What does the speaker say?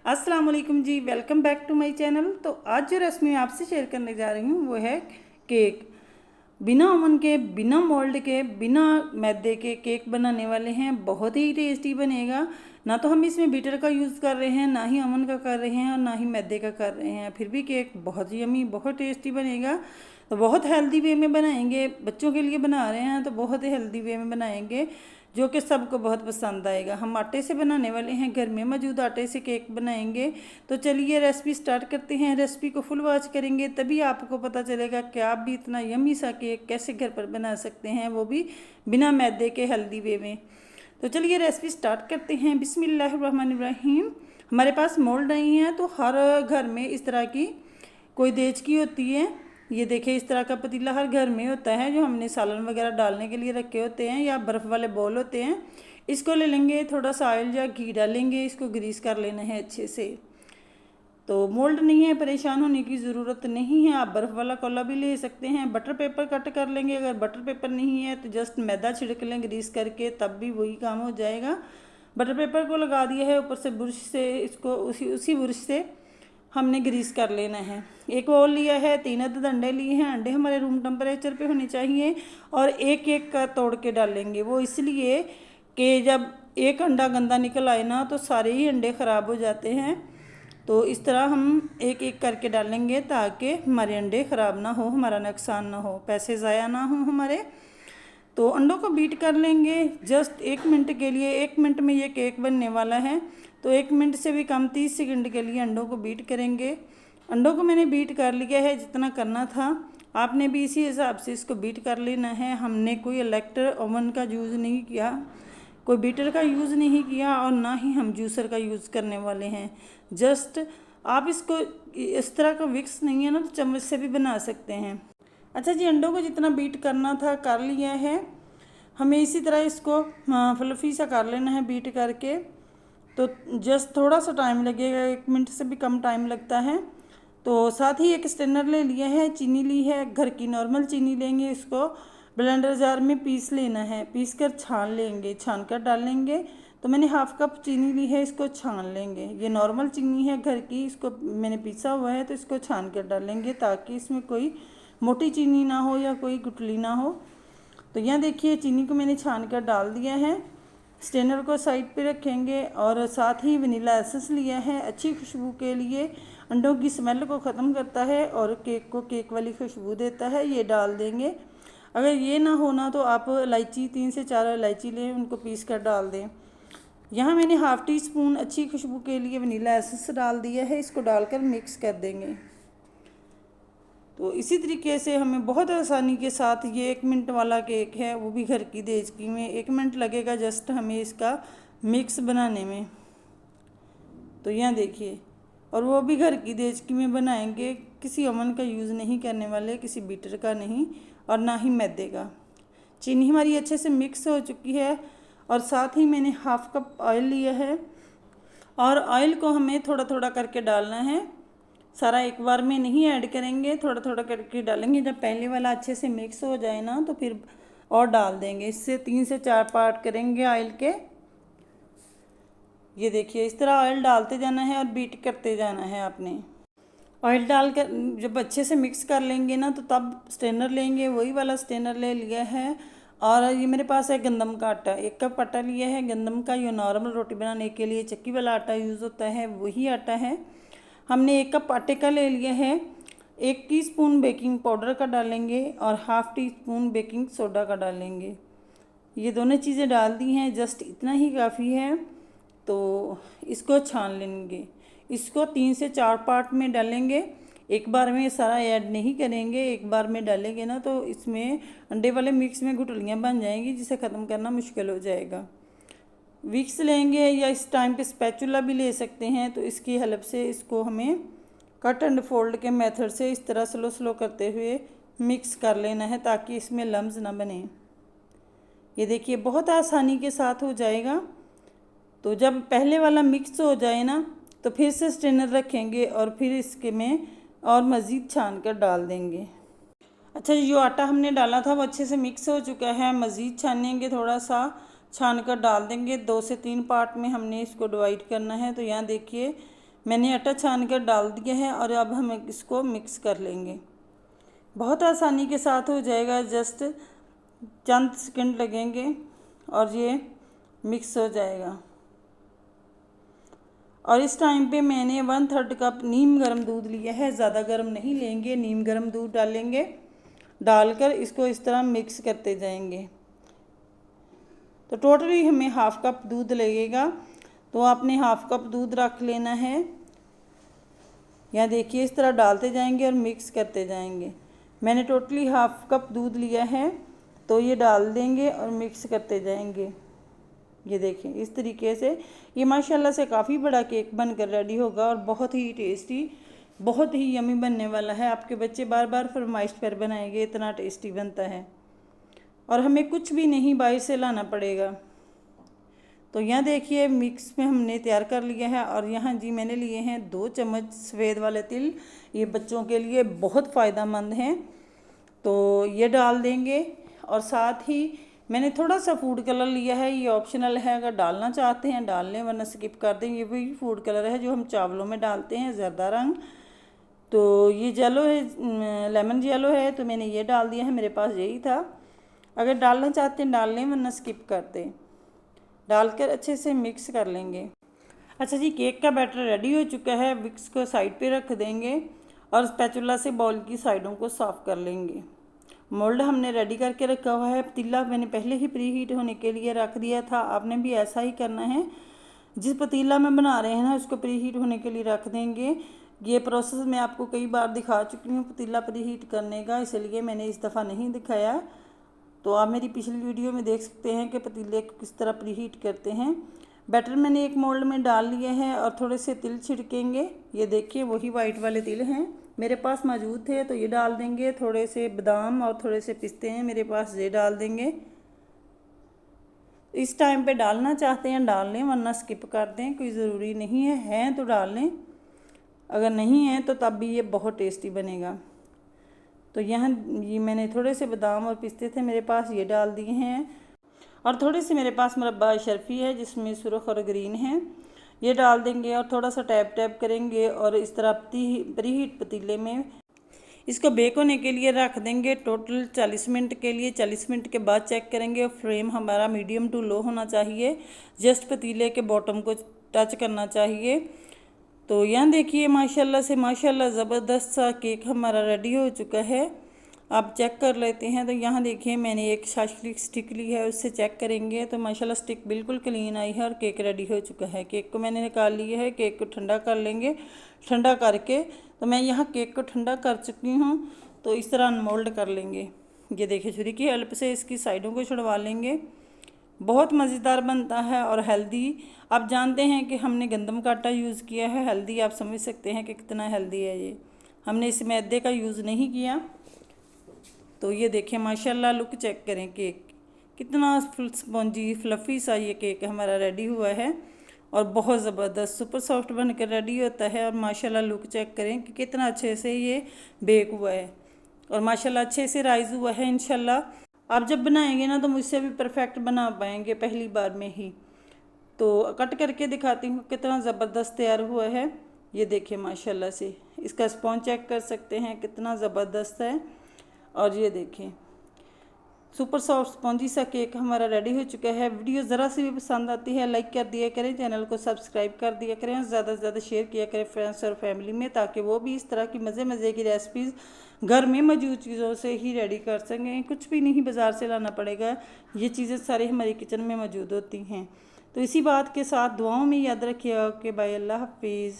अस्सलाम वालेकुम जी, welcome back to my channel. तो आज जो रेसिपी मैं आपसे शेयर करने जा रही हूँ वो है केक। बिना ओवन के, बिना मोल्ड के, बिना मैदे के केक बनाने वाले हैं। बहुत ही टेस्टी बनेगा। ना तो हम इसमें बीटर का यूज़ कर रहे हैं, ना ही ओवन का कर रहे हैं और ना ही मैदे का कर रहे हैं, फिर भी केक बहुत यमी, बहुत टेस्टी बनेगा। तो बहुत हेल्दी वे में बनाएंगे, बच्चों के लिए बना रहे हैं तो बहुत ही हेल्दी वे में बनाएंगे जो कि सबको बहुत पसंद आएगा। हम आटे से बनाने वाले हैं, घर में मौजूद आटे से केक बनाएंगे। तो चलिए रेसिपी स्टार्ट करते हैं। रेसिपी को फुल वॉच करेंगे तभी आपको पता चलेगा कि आप भी इतना यम्मी सा केक कैसे घर पर बना सकते हैं, वो भी बिना मैदे के, हेल्दी वे में। तो चलिए रेसिपी स्टार्ट करते हैं। बिस्मिल्लाहिर्रहमानिर्रहीम। हमारे पास मोल्ड नहीं है तो हर घर में इस तरह की कोई देच की होती है। ये देखिए, इस तरह का पतीला हर घर में होता है जो हमने सालन वगैरह डालने के लिए रखे होते हैं, या बर्फ़ वाले बॉल होते हैं। इसको ले लेंगे, थोड़ा सा ऑयल या घी डालेंगे, इसको ग्रीस कर लेना है अच्छे से। तो मोल्ड नहीं है, परेशान होने की ज़रूरत नहीं है। आप बर्फ़ वाला कोला भी ले सकते हैं। बटर पेपर कट कर लेंगे। अगर बटर पेपर नहीं है तो जस्ट मैदा छिड़क लें ग्रीस करके, तब भी वही काम हो जाएगा। बटर पेपर को लगा दिया है, ऊपर से बुरश से इसको उसी बुरश से हमने ग्रीस कर लेना है। एक बाउल लिया है, 3 अदद अंडे लिए हैं। अंडे हमारे रूम टेम्परेचर पे होने चाहिए और एक एक का तोड़ के डालेंगे। वो इसलिए कि जब एक अंडा गंदा निकल आए ना तो सारे ही अंडे ख़राब हो जाते हैं। तो इस तरह हम एक एक करके डालेंगे ताकि हमारे अंडे ख़राब ना हो, हमारा नुकसान ना हो, पैसे ज़ाया ना हो हमारे। तो अंडों को बीट कर लेंगे जस्ट 1 मिनट के लिए। 1 मिनट में ये केक बनने वाला है, तो 1 मिनट से भी कम 30 सेकंड के लिए अंडों को बीट करेंगे। अंडों को मैंने बीट कर लिया है जितना करना था। आपने भी इसी हिसाब से इसको बीट कर लेना है। हमने कोई इलेक्ट्रिक ओवन का यूज़ नहीं किया, कोई बीटर का यूज़ नहीं किया और ना ही हम जूसर का यूज़ करने वाले हैं। जस्ट आप इसको इस तरह का विक्स नहीं है ना तो चम्मच से भी बना सकते हैं। अच्छा जी, अंडों को जितना बीट करना था कर लिया है। हमें इसी तरह इसको फ्लफ़ी सा कर लेना है बीट करके। तो जस्ट थोड़ा सा टाइम लगेगा, 1 मिनट से भी कम टाइम लगता है। तो साथ ही एक स्ट्रेनर ले लिया है, चीनी ली है, घर की नॉर्मल चीनी लेंगे। इसको ब्लेंडर जार में पीस लेना है, पीस कर छान लेंगे, छान कर डालेंगे। तो मैंने हाफ़ कप चीनी ली है, इसको छान लेंगे। ये नॉर्मल चीनी है घर की, इसको मैंने पीसा हुआ है तो इसको छान कर डालेंगे ताकि इसमें कोई मोटी चीनी ना हो या कोई गुठली ना हो। तो यहाँ देखिए, चीनी को मैंने छान कर डाल दिया है। स्ट्रेनर को साइड पे रखेंगे और साथ ही वनीला एसेंस लिया है अच्छी खुशबू के लिए। अंडों की स्मेल को ख़त्म करता है और केक को केक वाली खुशबू देता है, ये डाल देंगे। अगर ये ना होना तो आप इलायची, 3 से 4 इलायची लें, उनको पीस कर डाल दें। यहाँ मैंने हाफ़ टी स्पून अच्छी खुशबू के लिए वनीला एसेंस डाल दिया है, इसको डालकर मिक्स कर देंगे। तो इसी तरीके से हमें बहुत आसानी के साथ, ये 1 मिनट वाला केक है, वो भी घर की देचकी में 1 मिनट लगेगा जस्ट हमें इसका मिक्स बनाने में। तो यहाँ देखिए, और वो भी घर की देचकी में बनाएंगे, किसी ओवन का यूज़ नहीं करने वाले, किसी बीटर का नहीं और ना ही मैदे का। चीनी हमारी अच्छे से मिक्स हो चुकी है और साथ ही मैंने हाफ़ कप ऑयल लिया है और ऑयल को हमें थोड़ा थोड़ा करके डालना है। सारा एक बार में नहीं ऐड करेंगे, थोड़ा थोड़ा करके डालेंगे। जब पहले वाला अच्छे से मिक्स हो जाए ना तो फिर और डाल देंगे। इससे 3 से 4 पार्ट करेंगे ऑयल के। ये देखिए, इस तरह ऑयल डालते जाना है और बीट करते जाना है आपने। ऑयल डालकर जब अच्छे से मिक्स कर लेंगे ना तो तब स्ट्रेनर लेंगे, वही वाला स्ट्रेनर ले लिया है। और ये मेरे पास है गंदम का आटा, 1 कप आटा लिया है गंदम का। ये नॉर्मल रोटी बनाने के लिए चक्की वाला आटा यूज़ होता है, वही आटा है। हमने 1 कप आटे का ले लिया है। 1 टीस्पून बेकिंग पाउडर का डालेंगे और half tea spoon baking soda का डालेंगे। ये दोनों चीज़ें डाल दी हैं, जस्ट इतना ही काफ़ी है। तो इसको छान लेंगे। इसको 3 से 4 पार्ट में डालेंगे, एक बार में सारा ऐड नहीं करेंगे। एक बार में डालेंगे ना तो इसमें अंडे वाले मिक्स में गुठलियाँ बन जाएंगी, जिसे ख़त्म करना मुश्किल हो जाएगा। विक्स लेंगे या इस टाइम पे स्पैचुला भी ले सकते हैं। तो इसकी हेल्प से इसको हमें कट एंड फोल्ड के मेथड से इस तरह स्लो स्लो करते हुए मिक्स कर लेना है ताकि इसमें लम्स ना बने। ये देखिए, बहुत आसानी के साथ हो जाएगा। तो जब पहले वाला मिक्स हो जाए ना तो फिर से स्ट्रेनर रखेंगे और फिर इसके में और मज़ीद छान कर डाल देंगे। अच्छा, जो आटा हमने डाला था वो अच्छे से मिक्स हो चुका है। मज़ीद छानेंगे, थोड़ा सा छान कर डाल देंगे। 2 से 3 पार्ट में हमने इसको डिवाइड करना है। तो यहाँ देखिए, मैंने आटा छान कर डाल दिया है और अब हम इसको मिक्स कर लेंगे। बहुत आसानी के साथ हो जाएगा, जस्ट चंद सेकंड लगेंगे और ये मिक्स हो जाएगा। और इस टाइम पे मैंने 1/3 कप नीम गर्म दूध लिया है, ज़्यादा गर्म नहीं लेंगे, नीम गर्म दूध डालेंगे। डालकर इसको इस तरह मिक्स करते जाएंगे। तो टोटली हमें हाफ कप दूध लगेगा, तो आपने हाफ कप दूध रख लेना है। यहाँ देखिए इस तरह डालते जाएंगे और मिक्स करते जाएंगे। मैंने टोटली हाफ कप दूध लिया है, तो ये डाल देंगे और मिक्स करते जाएंगे। ये देखें इस तरीके से ये माशाल्लाह से काफ़ी बड़ा केक बनकर रेडी होगा और बहुत ही टेस्टी, बहुत ही यमी बनने वाला है। आपके बच्चे बार बार फरमाइश पर बनाएंगे, इतना टेस्टी बनता है और हमें कुछ भी नहीं बाहर से लाना पड़ेगा। तो यहाँ देखिए मिक्स में हमने तैयार कर लिया है। और यहाँ जी मैंने लिए हैं 2 चम्मच सफ़ेद वाले तिल, ये बच्चों के लिए बहुत फ़ायदेमंद हैं, तो ये डाल देंगे। और साथ ही मैंने थोड़ा सा फूड कलर लिया है, ये ऑप्शनल है, अगर डालना चाहते हैं डाल लें वरना स्किप कर दें। ये भी फूड कलर है जो हम चावलों में डालते हैं, ज़र्दा रंग। तो ये येलो है, लेमन येलो है, तो मैंने ये डाल दिया है, मेरे पास यही था। अगर डालना चाहते हैं डाल लें वरना स्किप कर दें। डालकर अच्छे से मिक्स कर लेंगे। अच्छा जी, केक का बैटर रेडी हो चुका है। विक्स को साइड पे रख देंगे और स्पैचुला से बॉल की साइडों को साफ़ कर लेंगे। मोल्ड हमने रेडी करके रखा हुआ है। पतीला मैंने पहले ही प्री हीट होने के लिए रख दिया था, आपने भी ऐसा ही करना है। जिस पतीला में बना रहे हैं ना उसको प्री हीट होने के लिए रख देंगे। ये प्रोसेस मैं आपको कई बार दिखा चुकी हूँ पतीला प्री हीट करने का, इसलिए मैंने इस दफ़ा नहीं दिखाया। तो आप मेरी पिछली वीडियो में देख सकते हैं कि पतीले को किस तरह प्री हीट करते हैं। बैटर मैंने एक मोल्ड में डाल लिया है और थोड़े से तिल छिड़केंगे। ये देखिए वही वाइट वाले तिल हैं, मेरे पास मौजूद थे तो ये डाल देंगे। थोड़े से बादाम और थोड़े से पिस्ते हैं मेरे पास, ये डाल देंगे। इस टाइम पे डालना चाहते हैं डाल लें वरना स्किप कर दें, कोई ज़रूरी नहीं है। हैं तो डाल लें, अगर नहीं है तो तब भी ये बहुत टेस्टी बनेगा। तो यहाँ ये मैंने थोड़े से बादाम और पिस्ते थे मेरे पास, ये डाल दिए हैं। और थोड़े से मेरे पास मुरब्बा शर्फ़ी है जिसमें सुरख और ग्रीन है, ये डाल देंगे। और थोड़ा सा टैप टैप करेंगे और इस तरह प्री हीट पतीले में इसको बेक होने के लिए रख देंगे टोटल 40 मिनट के लिए। 40 मिनट के बाद चेक करेंगे। फ्लेम हमारा मीडियम टू लो होना चाहिए, जस्ट पतीले के बॉटम को टच करना चाहिए। तो यहाँ देखिए माशाल्लाह से माशाल्लाह ज़बरदस्त सा केक हमारा रेडी हो चुका है। आप चेक कर लेते हैं। तो यहाँ देखिए मैंने एक शाशलिक स्टिक ली है, उससे चेक करेंगे तो माशाल्लाह स्टिक बिल्कुल क्लीन आई है और केक रेडी हो चुका है। केक को मैंने निकाल लिया है, केक को ठंडा कर लेंगे। ठंडा करके तो मैं यहाँ केक को ठंडा कर चुकी हूँ, तो इस तरह अनमोल्ड कर लेंगे। ये देखिए छुरी की हेल्प से इसकी साइडों को छुड़वा लेंगे। बहुत मज़ेदार बनता है और हेल्दी। आप जानते हैं कि हमने गंदम का आटा यूज़ किया है, हेल्दी आप समझ सकते हैं कि कितना हेल्दी है ये। हमने इस मैदे का यूज़ नहीं किया। तो ये देखें माशाल्लाह लुक चेक करें, केक कितना स्पॉन्जी फ्लफ़ी सा ये केक हमारा रेडी हुआ है और बहुत ज़बरदस्त सुपर सॉफ्ट बनकर रेडी होता है। और माशाल्लाह लुक चेक करें कि कितना अच्छे से ये बेक हुआ है और माशाल्लाह अच्छे से राइज़ हुआ है। इंशाल्लाह आप जब बनाएंगे ना तो मुझसे भी परफेक्ट बना पाएंगे पहली बार में ही। तो कट करके दिखाती हूँ कितना ज़बरदस्त तैयार हुआ है। ये देखिए माशाल्लाह से इसका स्पॉन्ज चेक कर सकते हैं कितना ज़बरदस्त है। और ये देखें सुपर सॉफ्ट स्पॉन्जी सा केक हमारा रेडी हो चुका है। वीडियो ज़रा सी भी पसंद आती है लाइक कर दिया करें, चैनल को सब्सक्राइब कर दिया करें और ज़्यादा से ज़्यादा शेयर किया करें फ्रेंड्स और फैमिली में, ताकि वो भी इस तरह की मज़े की रेसिपीज़ घर में मौजूद चीज़ों से ही रेडी कर सकें। कुछ भी नहीं बाज़ार से लाना पड़ेगा, ये चीज़ें सारी हमारी किचन में मौजूद होती हैं। तो इसी बात के साथ दुआओं में याद रखिएगा। ओके बाय, अल्लाह हाफिज़।